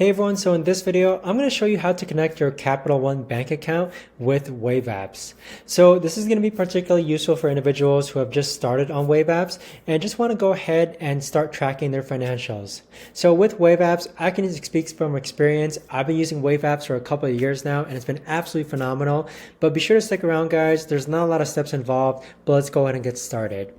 Hey everyone, so in this video, I'm going to show you how to connect your Capital One bank account with Wave Apps. So this is going to be particularly useful for individuals who have just started on Wave Apps and just want to go ahead and start tracking their financials. So with Wave Apps, I can speak from experience. I've been using Wave Apps for a couple of years now and it's been absolutely phenomenal. But be sure to stick around, guys. There's not a lot of steps involved, but let's go ahead and get started.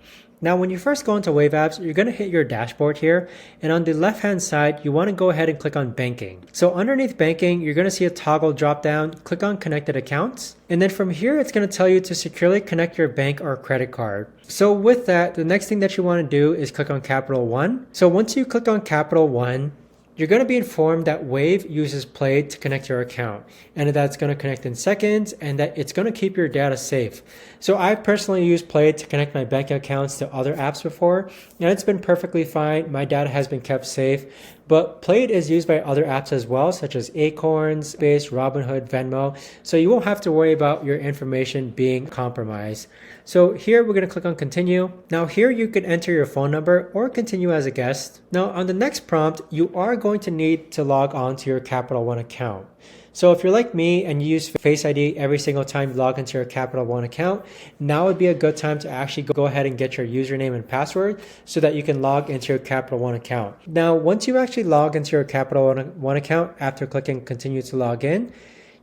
Now, when you first go into Wave Apps, you're going to hit your dashboard here, and on the left-hand side, you want to go ahead and click on Banking. So underneath Banking, you're going to see a toggle drop-down. Click on Connected Accounts, and then from here, it's going to tell you to securely connect your bank or credit card. So with that, the next thing that you want to do is click on Capital One. So once you click on Capital One, you're going to be informed that Wave uses Plaid to connect your account and that it's going to connect in seconds and that it's going to keep your data safe. So I personally used Plaid to connect my bank accounts to other apps before and it's been perfectly fine. My data has been kept safe, but Plaid is used by other apps as well, such as Acorns, Base, Robinhood, Venmo. So you won't have to worry about your information being compromised. So here we're going to click on continue. Now here you can enter your phone number or continue as a guest. Now on the next prompt, you are going to need to log on to your Capital One account. So if you're like me and you use Face ID every single time you log into your Capital One account, now would be a good time to actually go ahead and get your username and password so that you can log into your Capital One account. Now, once you actually log into your Capital One account after clicking continue to log in,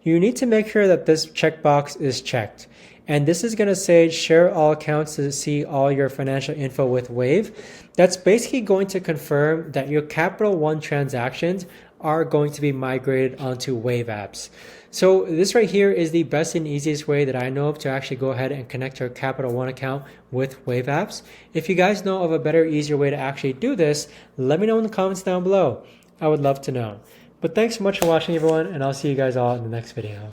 you need to make sure that this checkbox is checked. And this is going to say share all accounts to see all your financial info with Wave. That's basically going to confirm that your Capital One transactions are going to be migrated onto Wave Apps. So this right here is the best and easiest way that I know of to actually go ahead and connect your Capital One account with Wave Apps. If you guys know of a better, easier way to actually do this, let me know in the comments down below. I would love to know. But thanks so much for watching, everyone, and I'll see you guys all in the next video.